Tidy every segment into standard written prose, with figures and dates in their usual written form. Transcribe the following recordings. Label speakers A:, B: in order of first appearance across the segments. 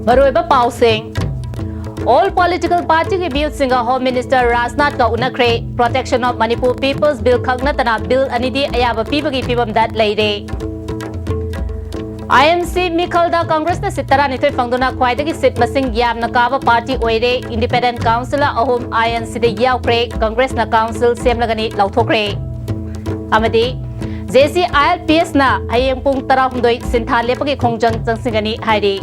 A: Maroiba Pausing. All political party rebuild Singa Home Minister Rajnath ka unakre Protection of Manipur People's Bill Khagnatana Bill Anidi Ayaba Pibagi Pibam that lady. IMC Mikhalda Congress na sitara nitoy fangduna khwaidagi sit masing yam na kaba party oire Independent Council ahom INC de yaukre Congress na council semlagani lauthokre. Amadi JC ILPS na hayeng pung tara humdoi sintha lepagi khongjang changsingani hairi.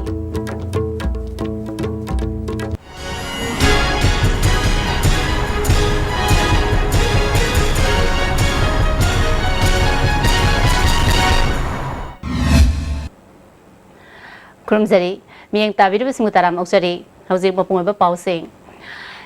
A: Kurumzari, miyang tabiru bismutaram oksari, housing mapungaba pausing.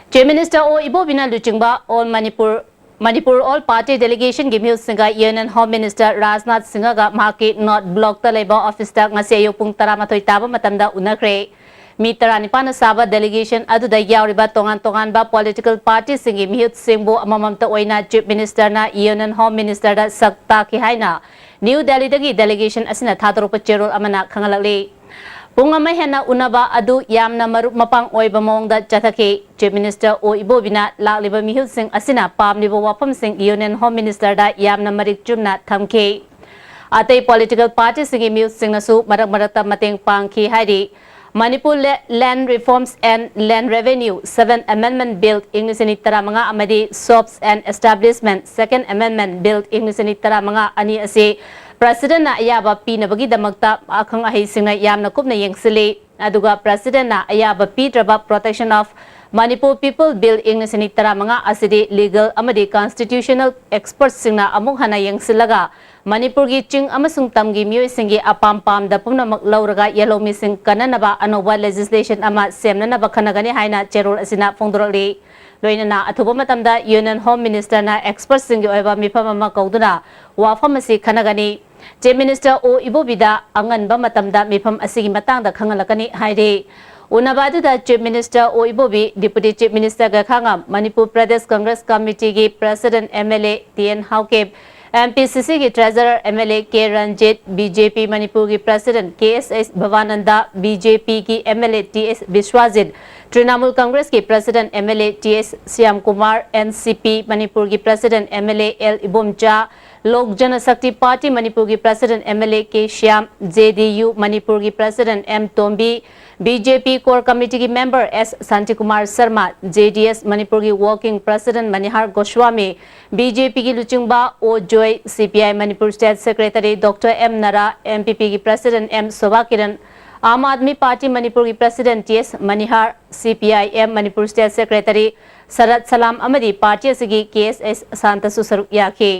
A: Chief Minister O Ibo Bina Luchingba, all Manipur all party delegation gimil singa Union Home Minister Rajnath Singha ga mahaki not block the labor office ta ngase yopung taramathoy taba matamda unakre. Mi taranipa na saba delegation aduda yauriba tongan ba political party singi mihut singbo amamamta oina Chief Minister na Union Home Minister da sakta ki haina. New Delhi dagi delegation asina thatoropa cherol amana khangalakli. Pungama hena unaba adu yamna marup mapang oiba mongda chathake Chief Minister O Ibo Bina lakliba mihut sing asina pamliba wapam sing Union Home Minister da yamna marik chumna thamke. Atay political party singi mihut sing nasu marak mateng pangki haidi. Manipur Land Reforms and Land Revenue 7th Amendment Bill English ni tara mga amadi shops and establishment 2nd Amendment Bill English ni tara mga ani ase President na ayaba pinabagi damagta akhang ahising na yamna kupna yengsili aduga President na ayaba pitraba Protection of Manipur People Bill English ni tara mga asidi legal amadi constitutional experts singna amung hana yengsilaga Manipur gi ching amasung tamgi myoy singi apam da pumna maglauraga yellow missing kananaba anoba legislation ama semna na bakhanagani haina cherol asina fongdorali loina na athuba matamda Union Home Minister na experts singi oiba mifamama kauduna wafam asi khanagani Chief Minister O Ibo Bida anganba matamda mifam asigi matangda khangalakani haide Unabadu da Chief Minister O Ibobi Deputy Chief Minister ga khanga Manipur Pradesh Congress Committee gi President MLA TN Haukeb MPCC की treasurer MLA के Ranjit BJP Manipur की president KSS भवानंदा BJP की MLA TS विश्वाजित Trinamool Congress की president MLA TS Shyam Kumar NCP Manipur की president MLA L Ibomcha लोक जनशक्ति party Manipur की president MLA के Shyam JDU Manipur की president M Tombi BJP core committee की member S Shanti Kumar Sharma JDS Manipur की वर्किंग प्रेसिडेंट मनिहार गोस्वामी BJP की लुचिंगबा O जोय CPI Manipur state secretary doctor M नरा MPP की प्रेसिडेंट M शोभा किरण आम आदमी पार्टी मणिपुर की प्रेसिडेंट TS मनिहार CPIM मणिपुर स्टेट सेक्रेटरी शरद सलाम अमदी पार्टी असगी KSS शांतसु सरुक याखी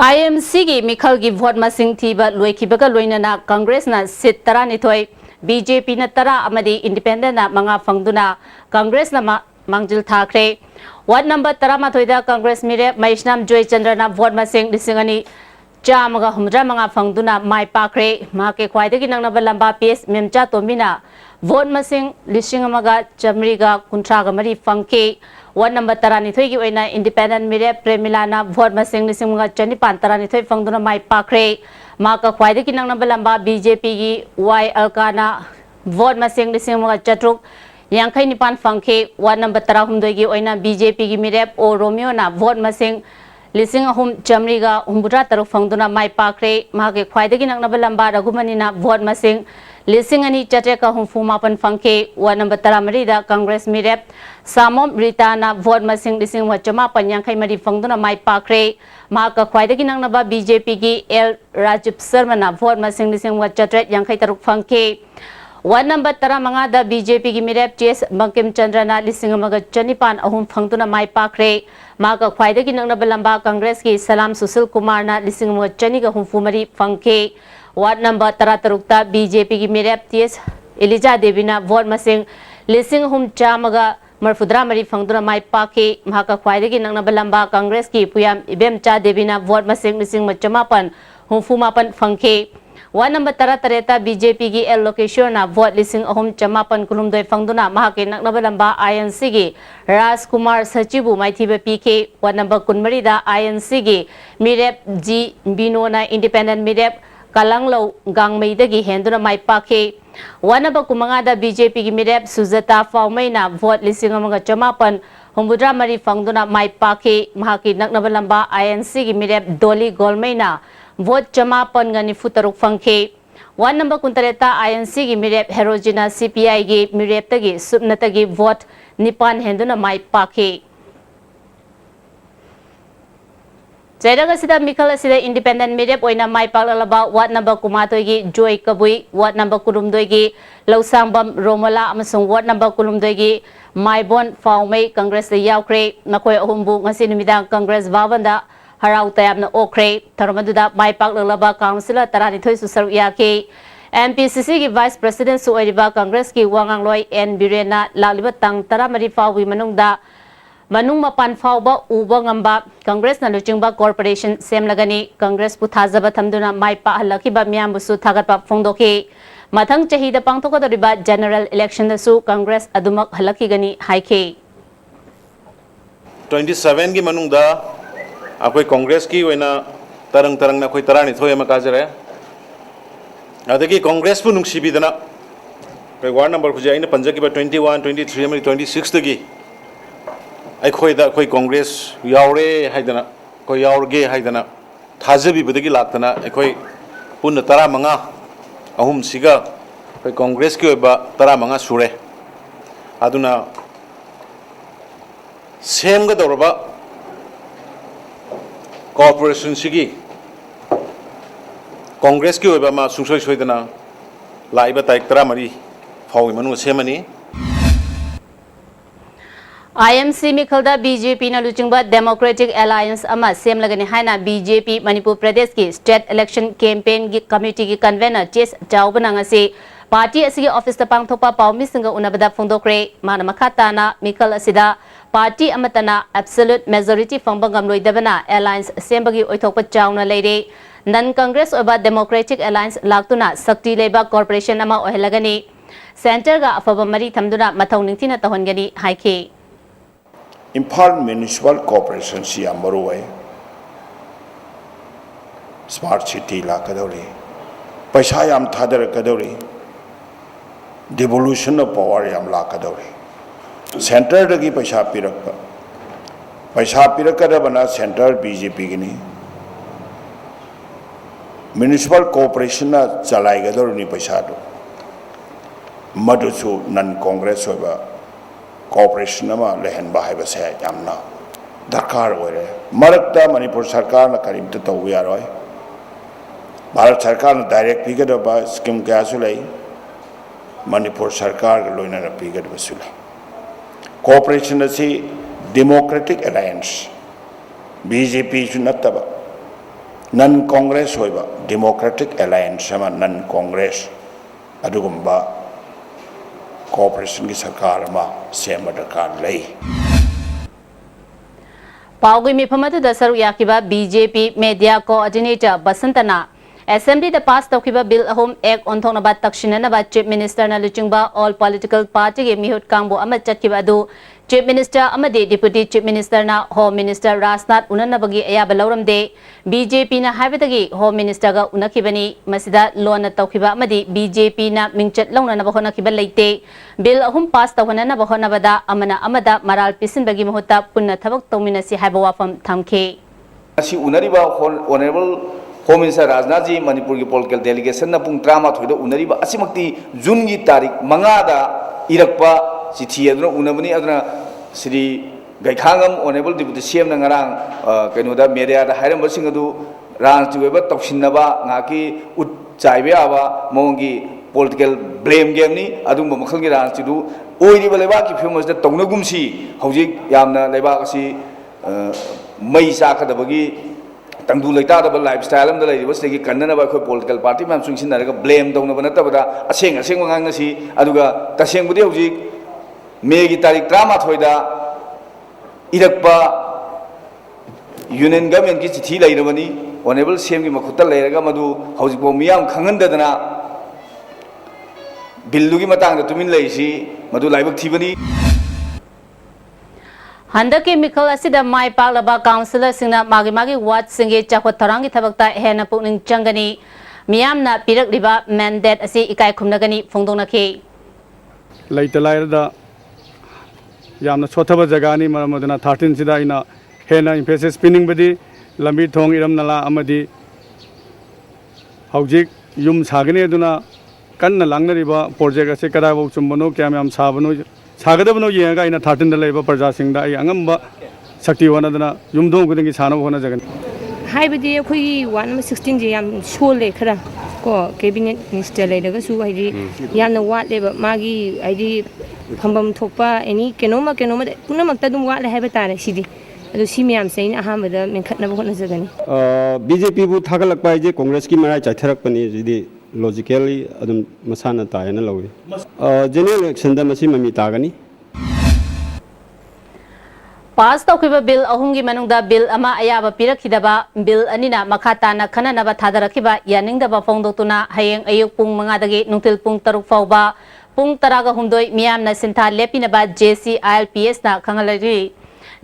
A: IMC की मिखल की वोट मसिंग थीबा लोइखिबगा लोइनना कांग्रेस ना सीट तरा निथोय BJP ना तरा अमदी इंडिपेंडेंट ना मंगा फंगदुना कांग्रेस ना मांगजिल थाखरे वार्ड नंबर तरा माथोयदा कांग्रेस मिरे मैष्नाम जोय चंद्र ना वोट मसिंग लिसिंगनी चामगा हुमद्रा मंगा फंगदुना माय पाखरे माके ख्वाइदगी नंगनबा लंबा पेस मेमचा तोमिना वोट मसिंग लिसिंग अमगा चमरीगा कुंथ्रागा मरी फंके वार्ड नंबर तरानिथोय की ओइना इंडिपेंडेंट मिरे प्रेमिलाना वोट मसिंग लिसिंगगा चनिपान तरानिथोय फंगदुना माय पाखरे माका ख्वाइदगी नंगनबा लंबा BJP की Y अलकाना वोट मसिंग लिसिंगगा चट्रुक यांखै निपान फंखे वार्ड नंबर तरा हुमदोय की ओइना BJP की मिरे ओ रोमियो ना वोट मसिंग लिसिंग अहुम चमरीगा हुमबुद्रा तरु फंगदुना माय पाखरे मागे ख्वाइदगी नंगनबा लंबा रघुमनीना वोट मसिंग लिसिंग अनि चटेका हुमफु मापन फंखे वार्ड नंबर तरा मरीदा कांग्रेस मिरेप सामोम रिताना वोट मसिंग लिसिंग वचमा पन्यांखै मरी फंगदुना माय पाखरे माका ख्वाइदगी नंगनबा BJP की L राजीव शर्मा ना वोट मसिंग लिसिंग वचट्रेट यांखै तरुक फंखे वार्ड नंबर तरा मंगादा BJP की मिरेप TS बंकिम चंद्र ना लिसिंग अमगा चनिपान अहुम फंगदुना माय पाखरे माका ख्वाइदगी नंगनबा लंबा कांग्रेस की सलाम सुशील कुमार ना लिसिंग अमगा चनिगा हुमफु मरी फंखे वार्ड नंबर तरा तरुकता BJP की मिरेप TS एलिजा देवीना वोट मसिंग लिसिंग हुम चामगा मरफुद्रा मरी फंगदुना माय पाखे माका ख्वाइदगी नंगनबा लंबा कांग्रेस की पुयाम इबेमचा देवीना वोट मसिंग लिसिंग मचमापन हुमफु मापन फंखे वार्ड नंबर तरा तरेता BJP की L लोकेश्वर ना वोट लिसिंग अहुम चमापन कुलुमदोय फंगदुना महाके नंगनबा लंबा INC की राजकुमार सचिबु माइथीबे पीके वार्ड नंबर 23 दा INC की मिरेप G बिनोना इंडिपेंडेंट मिरेप Kalanglo Gangmei Henduna Mai Paki Wanaba Kumangada BJP Mirep Suzata Faumaina vote Lisingamanga Chamapan Humbudra Mari Fangduna Mai Paki Mahaki Naknabalamba INC Mirep Doli Golmaina vote Chamapan Gani Futaruk Fangke One number Kuntareta INC Mirep Herojina CPI Gi Mirep Tagi Subnatagi vote Nipan Henduna Mai Paki Zaidaga sida Mikala sida independent mirep oina mai paklalaba wat number kumatoigi Joy Kabui wat number kulumdoigi Lausangbam Romala amasung wat number kulumdoigi Maibon Faumei Congress the Yaukre Nakoi Ahumbu ngasi numidang Congress Vavanda Harau Tayab na Okre Taramaduda mai paklalaba Councilor Taranithoi Susar Yaki MPCC ki Vice President Suoiriba Congress ki Wangang Loy N Birena Lalibat Tang Taramari Fawi Manungda Manung mapan fauba uba ngamba Congress na luchingba corporation sem lagani Congress pu thajaba thamduna mai pa halakiba miyam busu thagatpa phongdoki mathang chahida pangthokadoriba general election da su Congress adumak halakigani haike
B: 27 ki manung da akoi Congress ki wena tarang na koi tarani thoya ma kajare adagi Congress pu nungsibidana koi ward number khujai na panjaki ba 21 23 ami 26 tagi अखोई कांग्रेस यावरे हाइदना कोई यावरगे हाइदना थाजबी बदगी लाक्तना अखोई पुन तरा मंगा अहुम सिगा कोई कांग्रेस की ओबा तरा मंगा सुरे अदुना सेम ग दौरबा कॉर्पोरेशन सिगी कांग्रेस की ओबा मा सुसोय सोयदना लाइबा ताइक तरा मरी फावि Manu सेमनी
A: IMC Mikhalda BJP na luchingba Democratic Alliance ama sem lagani haina BJP Manipur Pradesh ki State Election Campaign ki Committee ki convener Ches Chaubana ngasi party asigi office ta pangthopa pawmi singa unabada phongdokre mana makhata na Mikhal asida party amatana absolute majority fangbangam loidabana alliance sembagi oithokpa chauna leire non Congress oba Democratic Alliance laktuna sakti leba corporation ama ohelagani center ga afaba mari thamduna mathau ningthina tahongani haike
C: Imphal Municipal Corporation si amaruai Smart City la kadori paisa yam thadar kadori devolution of power yam la kadori center dagi paisa pirakada bana center BJP gini Municipal Corporation na chalai gadori ni paisa do madusu non Congress oba Corporation nama lehen bahai basai jamna darkar hoire marakta Manipur sarkar na karim to tawya roy Bharat sarkar na direct pigat ba scheme kya sulai Manipur sarkar loina na pigat basulai Corporation na si Democratic Alliance BJP junataba non Congress hoiba Democratic Alliance sama non Congress adugumba Corporation ki sarkar ma sema dakar lei
A: Paugi mi phamatu da saru yakiba BJP media coordinator Basantana Assembly the pass tawkiba bill ahom ek onthong na takshina na ba chief minister na luchingba all political party ge mihut kangbo ama chatkiba adu chief minister amade deputy chief minister na home minister Rasnath unanabagi ayaba lauramde BJP na haibadagi home minister ga unakibani masida lona tawkiba amadi BJP na mingchat launa na bahona kiba leite bill ahum pass tawhana na bahona bada amada maral pisinbagi mahuta punna thabak tawminasi haiba wafam thamke
D: asi unariba honorable Home Minister Rajnath ji Manipur ki political delegation na pung drama thoida unariba asimakti June gi tarik mangada irakpa chithi aduna unabani aduna Sri Gaikhangam honorable deputy CM na ngarang kainoda media da hairam basing adu ranjiweba toksinaba ngaki ut chaibe aba mongi political blame game ni adumba makhal gi ranjidu oiriba leba ki famous da tongnagumsi hojik yamna leba asi mai sakadabagi Tangdu laita da lifestyle am da lai bas legi kanna ba khoi political party mam sungsin na ga blame dong na bana ta bada aseng wangang na si aduga taseng budi hojik me gi tarik drama thoida irakpa union government ki chithi lai rabani honorable CM gi makhuta lai raga madu hojik bo miyam khangan da dana billu gi matang da tumin lai si madu laibak thibani
A: Handaki Mikhal asida mai paklaba councillor singna magi ward singe chakwa tharangi thabakta hena pukning changani ꯃꯤꯌꯥꯝꯅ ꯄꯤꯔꯛꯂꯤꯕ mandate ꯑꯁꯤ ꯏꯀꯥꯏ ꯈꯨꯝꯅꯒꯅꯤ ꯐꯣꯡꯗꯣꯛꯅꯈꯤ
E: ꯂꯩꯇ ꯂꯥꯏꯔꯗ ꯌꯥꯝꯅ ꯁꯣꯊꯕ ꯖꯒꯥꯅꯤ ꯃꯔꯝ ꯑꯗꯨꯅ 13 ꯁꯤꯗ ꯑꯩꯅ ꯍꯦꯟꯅ ꯏꯝꯐꯦꯁꯤꯁ ꯄꯤꯅꯤꯡꯕꯗꯤ ꯂꯝꯕꯤ ꯊꯣꯡ ꯏꯔꯝ ꯅꯂꯥ ꯑꯃꯗꯤ ꯍꯧꯖꯤꯛ ꯌꯨꯝ ꯁꯥꯒꯅꯤ ꯑꯗꯨꯅ ꯀꯟꯅ ꯂꯥꯡꯅꯔꯤꯕ ꯄ꯭ꯔꯣꯖꯦꯛ ꯑꯁꯤ ꯀꯗꯥꯏꯐꯥꯎ ꯆꯨꯝꯕꯅꯣ ꯀꯌꯥꯝ ꯁꯥꯕꯅꯣ ꯁꯥꯒꯗꯕꯅꯣ ꯌꯦꯡꯉꯒ ꯑꯩꯅ 13ꯗ ꯂꯩꯕ ꯄ꯭ꯔꯖꯥꯁꯤꯡꯗ ꯑꯩ ꯑꯉꯝꯕ ꯁꯛꯇꯤ ꯍꯣꯠꯅꯗꯨꯅ ꯌꯨꯝꯊꯣꯡ ꯈꯨꯗꯤꯡꯒꯤ ꯁꯥꯅꯕ ꯍꯣꯠꯅꯖꯒꯅꯤ
F: ꯍꯥꯏꯕꯗꯤ ꯑꯩꯈꯣꯏꯒꯤ ꯋꯥꯔꯗ ꯅꯝꯕꯔ 16ꯁꯦ ꯌꯥꯝ ꯁꯣꯜꯂꯦ ꯈꯔ ꯀꯣ ꯀꯦꯕꯤꯅꯦꯠ ꯃꯤꯅꯤꯁꯇꯔ ꯂꯩꯔꯒꯁꯨ ꯍꯥꯏꯗꯤ ꯌꯥꯝꯅ ꯋꯥꯠꯂꯦꯕ ꯃꯥꯒꯤ ꯍꯥꯏꯗꯤ ꯐꯪꯐꯝ ꯊꯣꯛꯄ ꯑꯦꯅꯤ ꯀꯩꯅꯣꯝꯃ ꯄꯨꯝꯅꯃꯛꯇ ꯑꯗꯨꯝ ꯋꯥꯠꯂꯦ ꯍꯥꯏꯕ ꯇꯥꯔꯦ ꯁꯤꯗꯤ ꯑꯗꯣ ꯁꯤ ꯃꯌꯥꯝꯁꯦ ꯑꯩꯅ ꯑꯍꯥꯟꯕꯗ ꯃꯦꯟꯈꯠꯅꯕ ꯍꯣꯠꯅꯖꯒꯅꯤ
G: BJPꯕꯨ ꯊꯥꯒꯠꯂꯛꯄ ꯍꯥꯏꯁꯦ ꯀꯣꯡꯒ꯭ꯔꯦꯁꯀꯤ ꯃꯔꯥꯏ ꯆꯥꯏꯊꯔꯛꯄꯅꯤ ꯁꯤꯗꯤ ꯂꯣꯖꯤꯀꯦꯜꯂꯤ ꯑꯗꯨꯝ ꯃꯁꯥꯅ ꯇꯥꯏꯅ ꯂꯧꯏ ꯖꯦꯅꯔꯦꯜ ꯏꯂꯦꯛꯁꯟꯗ ꯃꯁꯤ ꯃꯃꯤ ꯇꯥꯒꯅꯤ
A: ꯄꯥꯁ ꯇꯧꯈꯤꯕ ꯕꯤꯜ ꯑꯍꯨꯝꯒꯤ ꯃꯅꯨꯡꯗ ꯕꯤꯜ ꯑꯃ ꯑꯌꯥꯕ ꯄꯤꯔꯛꯈꯤꯗꯕ ꯕꯤꯜ ꯑꯅꯤꯅ ꯃꯈꯥ ꯇꯥꯅ ꯈꯟꯅꯅꯕ ꯊꯥꯗꯔꯛꯈꯤꯕ ꯌꯥꯅꯤꯡꯗꯕ ꯐꯣꯡꯗꯣꯛꯇꯨꯅ ꯍꯌꯦꯡ ꯑꯌꯨꯛ ꯄꯨꯡ 5ꯗꯒꯤ ꯅꯨꯡꯊꯤꯜ ꯄꯨꯡ 6 ꯐꯥꯎꯕ ꯄꯨꯡ 18 ꯃꯤꯌꯥꯝꯅ ꯁꯤꯟꯊꯥ ꯂꯦꯞꯄꯤꯅꯕ JCILPSꯅ ꯈꯪꯍꯜꯂꯤ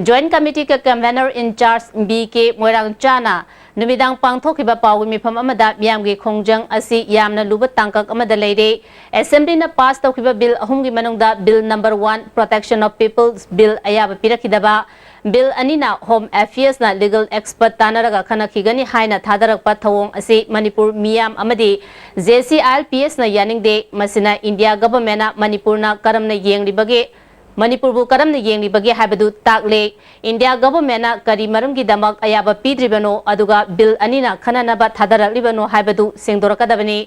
A: Joint Committee ka Convener in Charge BK Moirang Chana Numidang pangthokhiba pawi mifam amada miyamgi khongjang asi yamna luba tangkak amada leire Assembly na pass tawkhiba bill ahumgi manungda bill number 1 Protection of People's Bill ayaba pirakhidaba Bill anina Home Affairs na legal expert tanaraga khanakhigani haina thadarakpa thawong asi Manipur miyam amadi JCILPS na yaningde masina India government na Manipur na karamna yenglibage Manipurbu karamna yenglibage habadu takle India government na kari maramgi damak ayaba pidribano aduga bill anina khananaba thadaraklibano habadu sengdorakadabani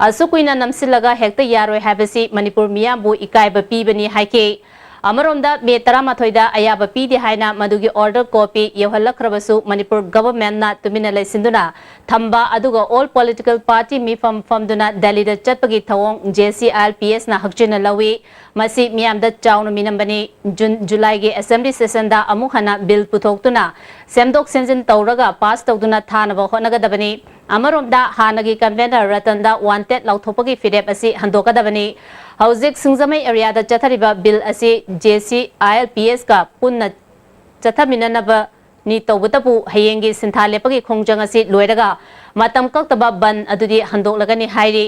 A: asukuina namsilaga hekta yaroi habasi Manipur miyambu ikaiba pibani haike Amaromda May 13da ayaba pidi haina madugi order copy yawhalakrabasu Manipur government na tumina laisinduna thamba aduga all political party mifam famduna Delhi da chatpagi thawong JCILPS na hakchina lawi masi miyamda chawna minambani July ge assembly session da amuk hana bill puthoktuna semdok senjin tawraga pass tawduna thanaba honagadabani Amaromda hanagi convener Ratanda wanted lauthopagi fidep asi handokadabani Hauzik Singzamai area da chathariba bill asi JCILPS ka punna chathaminanaba ni tawbutapu hayengi sintha lepagi khongjang asi loiraga matam kaktaba ban adudi handoklagani hairi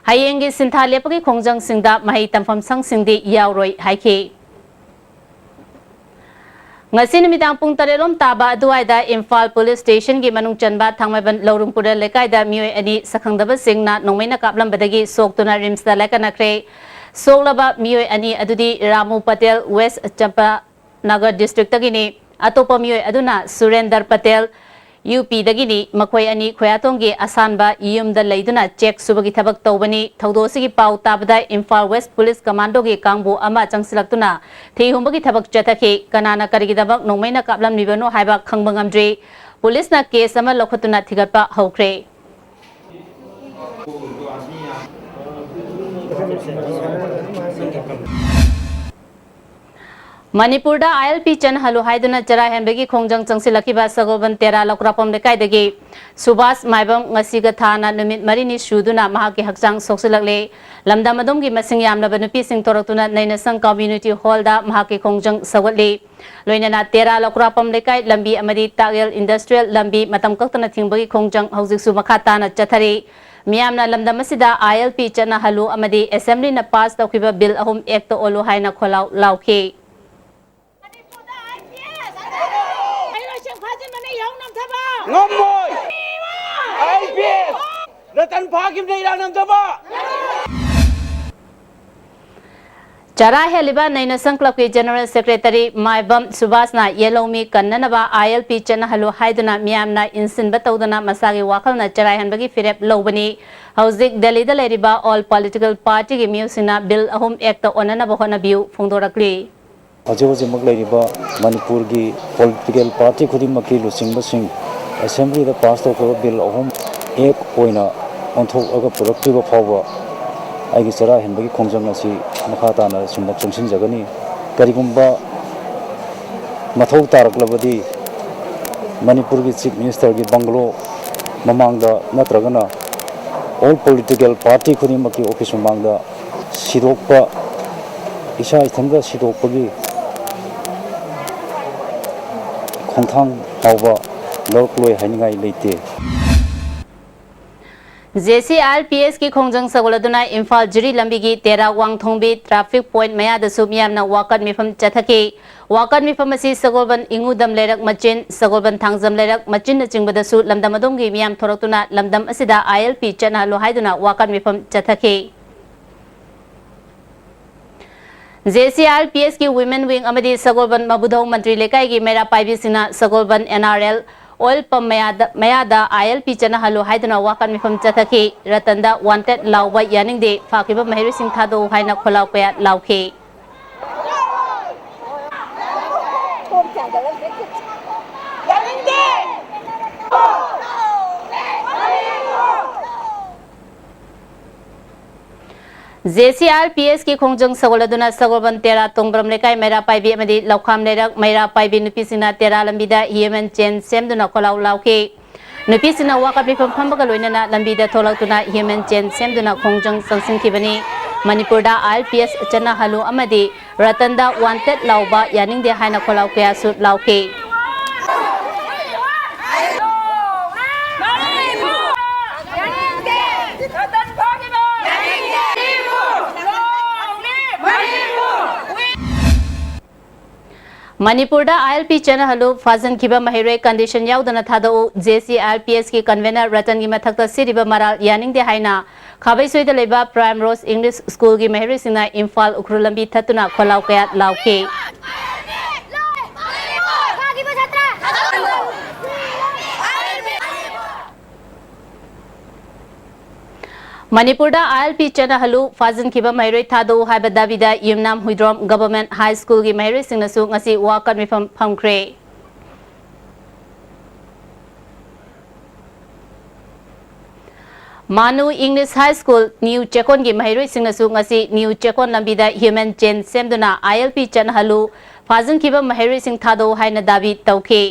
A: hayengi sintha lepagi khongjang singda mahai tamfam sangsingdi yauroi haiki ngasi numidang pung 3 taba aduaida Imphal Police Station gi manung chanba thangmaiban Laurungpura lekaida mioi ani sakhangdaba singna nongmaina kaplambadagi soktuna rims da lekanakre soklaba mioi ani adudi Ramu Patel West Champa Nagar district tagini atopa mioi aduna Surender Patel UP dagini makhoi ani khoyatongi asanba yumda leiduna check subagi thabak tawbani thawdosigi pau tabada Imphal West Police Commando gi kangbu ama changsilaktuna theihumbagi thabak chathaki kanana karigidabak nongmaina kaplam nibano haiba khangbangamdri police na case ama lokhatuna thigatpa hawkre Manipur da ILP chan halu haiduna chara hembegi khongjang changsilakiba sagoban tera lokrapom lekaidagi Subhas maibam ngasiga thana numit marini suduna mahaki hakchang soksilakle lamdamadom gi masing yamnaba nupi sing toraktuna nainasang community hall da mahaki khongjang sawatle loinana tera lokrapom lekai lambi amadi tagel industrial lambi matam kaktana thingbagi khongjang hauzik su makhata na chathari Miyamna lamdamasida ILP chana halu amadi assembly na pass tawkhiba bill ahum ekta olu haina kholau lauke
H: Ngomoi IPS Ratan Phagim nei ranam daba
A: Chara heliba naina club ke general secretary Maibam Subhasna Yelomi kannanaba ILP chana halu haiduna miyamna insin batawduna masagi wakalna chara hanbagi firep lobani hauzik Delhi da leriba all political party ge musina bill ahum ekta onana bahona biu phongdorakli
I: Hajauji maglaiba Manipur gi political party khudimaki lusingbasing assembly da pass to bill ahum ek oina onthok aga productive phawa aigi chara henbagi khongjang asi makhata na sumbak chungsin jagani karigumba mathau taraklabadi Manipur gi chief minister gi banglo mamangda natragana all political party khudimaki office mamangda sidokpa isa ithanga sidokpagi khongthang hawba lorkloi haningai leite
A: JCRPS की खोंजंग सगोलदुना इम्फाल जिरी लंबी की तेरा वांगथोंबी traffic point मया दसु मियामना वाकत मिफम चथके वाकत मिफम असी सगोलबन इंगुदम लेरक मचिन सगोलबन थांगजम लेरक मचिन न चिंगबदसु लमदम अदोंगी मियाम थोरक्तुना लमदम असिदा ILP चनहलो हाइदुना वाकत मिफम चथके JCRPS की वुमेन विंग अमदी सगोलबन मबुधौ मंत्री लेकाई की मेरा पाइबी सिना सगोलबन NRL ऑयल पंप मयादा ILP चनहलो हाइदुना वाकत मिफम चथके रतनदा वांटेड लाउबा यानिंगदे फाकिबा महिरि सिंह थादो हाइना खोलाव कया लाउखे JCRPS की खोंजंग सगोलदुना सगोलबन तेरा तोंगब्रम लेकाई मेरा पाइबी अमदी लौखाम लेरक मेरा पाइबी नुपीसिना तेरा लंबीदा ह्यूमन चेन सेमदुना खोलाव लाउखे नुपीसिना वाकत मिफम फंबगा लोइनना लंबीदा थोलक्तुना ह्यूमन चेन सेमदुना खोंजंग संसिंखिबनी मणिपुरदा ILPS चनहलो अमदी रतनदा वांटेड लाउबा यानिंगदे हाइना खोलाव कयासु लाउखे मणिपुरदा ILP चनहलो फाजन किबा महिरे कंडीशन याउदना थादो JCRPS की कन्वेनर रतन की मथक्ता सिरिबा मराल यानिंगदे हाइना खाबैसोइद लेबा प्राइम रोज इंग्लिश स्कूल की महिरे सिंना इम्फाल उखरुलंबी थतुना खोलाव कया लाउखे मणिपुरदा ILP चनहलो फाजन किबा महिरे थादो हाइबा दाबिदा Yumnam Huidrom government high school की महिरे सिंगनसु ngasi वाकत मिफम फंख्रे मानु English high school new Checkon की महिरे सिंगनसु ngasi न्यू चेकोन लंबीदा ह्यूमन चेन सेमदुना ILP चनहलो फाजन किबा महिरे सिंग थादो हाइना दाबी तौखे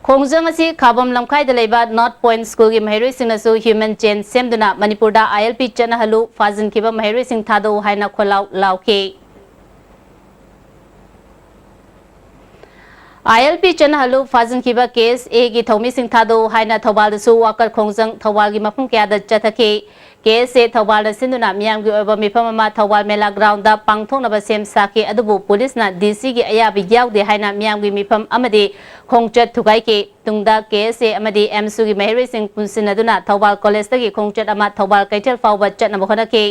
A: खोंजंग असी खाबम लमखाइदा लेबा नॉर्थ पॉइंट स्कूल की महिरे सिंगनसु ह्यूमन चेन सेमदुना मणिपुरदा ILP चनहलो फाजन किबा महिरे सिंग थादो हाइना खोलाव लाउखे ILP चनहलो फाजन किबा केस ए की थौमी सिंग थादो हाइना थौबालदसु वाकर खोंजंग थौबाल की मफम कयादा चथके केस ए थौबाल सिंदुना मियाम की ओबा मिफम अमा थौबाल मेला ग्राउंड दा पांगथोनबा सेम साके अदुबु पुलिस ना DC की अयाबी याउदे हाइना मियाम की मिफम अमदे खोंगचत थुगाई के तुंगदा केस ए अमदे MSU की महिरे सिंग पुनसिनदुना थौबाल कॉलेज तगी खोंगचत अमा थौबाल कैथल फाउबा चटनबा होनके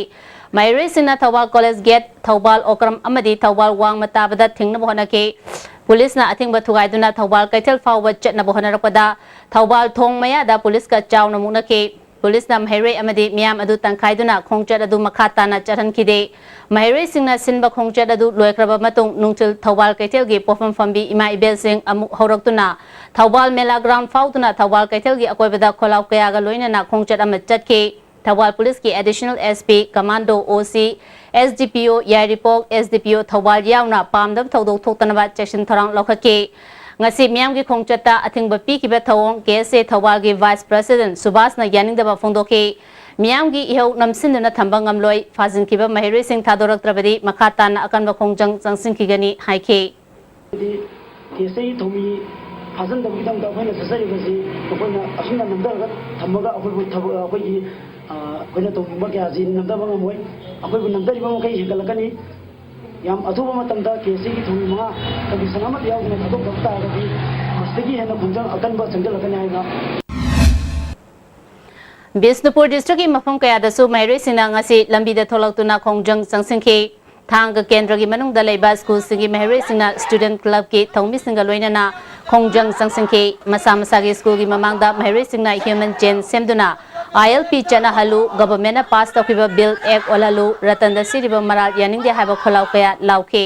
A: महिरे सिंगना थौबाल कॉलेज गेट थौबाल ओकरम अमदे थौबाल वांग मताबदा थिंगनबा होनके पुलिस ना अथिंग बथुगाइदुना थौबाल कैथल फाउबा चटनबा होनरपदा थौबाल थोंग मयादा पुलिस का चावना मुनके पुलिस ना महिरे अमदे मियाम अदु तंखाइदुना खोंगचत अदु मखाताना चरहनखिदे महिरे सिंगना सिनबा खोंगचत अदु लोयख्रबा मतुंग नुंगचिल थौबाल कैथल गे पोफम फंबी इमा इबेल सिंग अमुक हौरक्तुना थौबाल मेला ग्राउंड फाउदुना थौबाल कैथल गे अकोयबदा खोलाव कयागा लोइनना खोंगचत अम चटके थौबाल पुलिस की additional SP commando OC SDPO Yairipok SDPO Thoubal यावना पामदब थौदोक थोक्तनबा चेक्शन थौरांग लौखके ngasi miyam gi khongchata athingba pi kiba thawong KSA thawal gi vice president subhas na yaningdaba phongdoke miyam gi ihau namsinduna thamba ngamloi fazin kiba mahire singh thadorak trabadi makhata na akanba khongjang changsing kigani haike
J: KSA thomi fazin da bidam da phana sasari basi koina asuna namdar thamaga akhoi thabo akhoi gi koina to magya ji namdaba ngamoi akhoi namdari ba kai higalakani yam athuba matamda KSA gi thomi ma tabi sanamat yaw na thadok dakta agadi mastagi hena khongjang akanba sangalakani haina
A: Bishnupur district की मफम कयादसु Mahire सिंना ngasi लंबीदा थोलक्तुना खोंजंग संसिंखे थांग केंद्र की मनुंगदा लेबा school सिंगी Mahire सिंना student club की थौमी सिंगा लोइनना खोंजंग संसिंखे मसा मसा की school की ममांगदा महिरे सिंना ह्यूमन चेन सेमदुना ILP चनहलो गवर्नमेंट पास तखिबा बिल एक्ट ओलालु रतन सिरिबा मराल यानिंग दे हाबा खोलाव कया लाउखे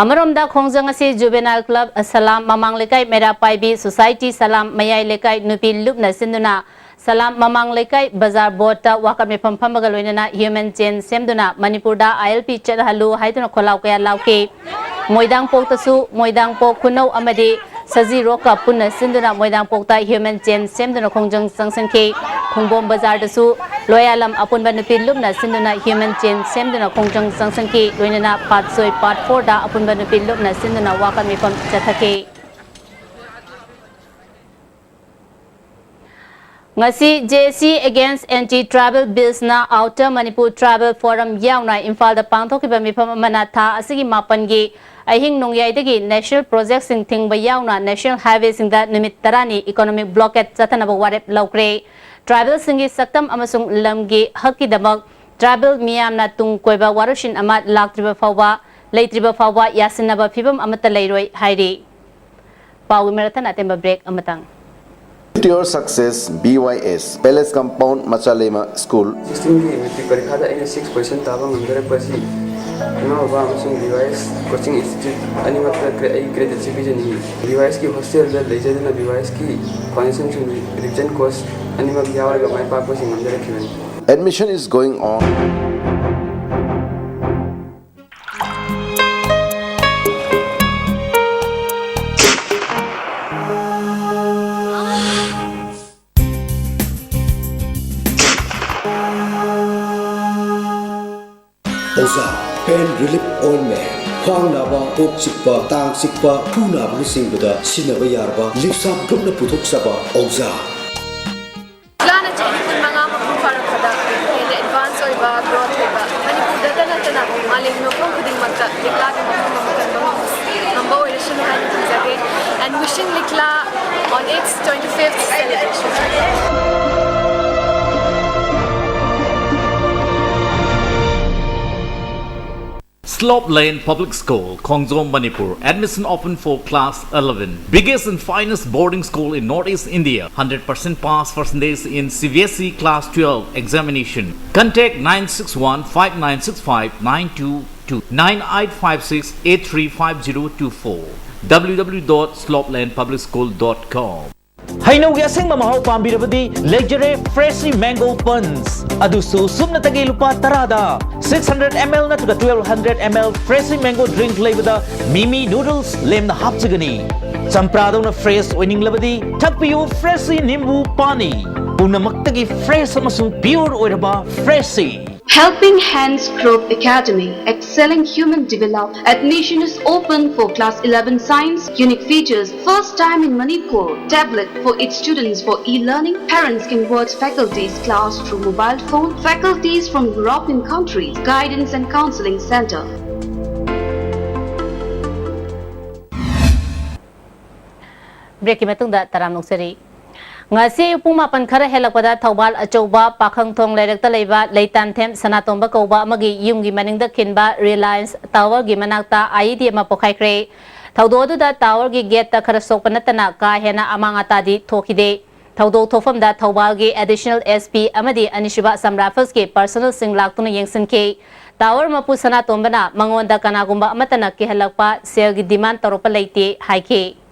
A: अमरोमदा खोंजंग असी जुवेनाइल क्लब सलाम ममांग लेकाई मेरा पाइबी सोसाइटी सलाम मयाई लेकाई नुपी लुपना सिंदुना सलाम ममांग लेकाई बाजार बोर्ड वाकम में फमफमगा लोइनना ह्यूमन चेन सेमदुना मणिपुरदा ILP चनहलो हाइदुना खोलाव कया लाउके मोइदांग पोक्तसु मोइदांग पोक खुनौ अमदे सजी रोका पुन्ना सिंदुना मोइदांग पोक्ता ह्यूमन चेन सेमदुना खोंजंग संसंखे खुंबोम बाजार दसु loyalam apun ba nupi lumna sinduna human chain semduna kongjang sangsanki loinana part 4 da apun ba nupi lumna sinduna waka mifam chathake ngasi JC against anti-travel bills na outer Manipur travel forum yauna imphal da pangthokiba mifam amana tha asigi mapangi ahing nongyai national project sing thingba yauna national highway sing da numit tarani economic blockade chatanaba warep laukre travel singi saktam amasung lamgi hakki damak travel miyamna tung koiba warushin amat laktriba fawba leitriba fawba yasinaba phibam amata leiroi hairi pawi marathon atemba break amatang
K: To your success, BYS, Palace Compound, Machalema School.
L: 16 की metric परीक्षा था इन्हें 6% ताबा मंगरे पसी इमा बाबा अमसुंग BYS coaching institute अनिमत क्रेडिट सिपिजन ही BYS की हॉस्टल दर ले जाते BYS की फाइनेंशियल सुन रिटर्न कोर्स अनिमत यावर का माय पाक कोचिंग मंगरे खिवन
K: Admission is going on.
M: Oza Pain Relief Ointment Khwang naba kok chikpa tang chikpa thu naba ni singbuda sinaba yarba lipsa grupna puthok saba Oza
F: Lana chini kun mga mapufarang kada in advance or iba growth iba Manipur data na tana maling no kung kuding magka likla ng mga orisyon na again and wishing likla on its 25th celebration.
N: Slope Lane Public School, Khongzom, Manipur. Admission open for class 11. Biggest and finest boarding school in Northeast India. 100% pass percentage in CBSE class 12 examination. Contact 961-5965-922 9856-835024 www.slopelandpublicschool.com.
O: Hainaugi aseng mamahau pambirabadi Legere Freshly Mango Buns adusu sumna tagi lupa tarada 600 ml na tuga 1200 ml Freshly Mango drink leibada Mimi noodles lemna hapchagani champrado na fresh oining labadi thakpiyu Freshly Nimbu Pani punamaktagi fresh amasung pure oiraba Freshly
P: Helping Hands Group Academy, excelling human development. Admission is open for class 11 science. Unique features, first time in Manipur. Tablet for its students for e-learning. Parents can watch faculties class through mobile phone. Faculties from European countries. Guidance and counseling center.
A: Break matungda taram nuksari ngasi pung mapan khara helakpada thawbal achouba pakhang thong lairakta leiba leitan them sanatomba koba amagi yumgi maningda khinba Reliance Tower gi manakta IED ma pokhaikre thawdo da tower gi gate ta khara sokpanatana ka hena amangata di thokide thawdo thofam da thawbal gi additional SP amadi anishiba samrafas ke personal sing laktuna yengsinke tower mapu sanatomba na mangonda kanagumba amatana ki halakpa sale gi demand toropa leite haike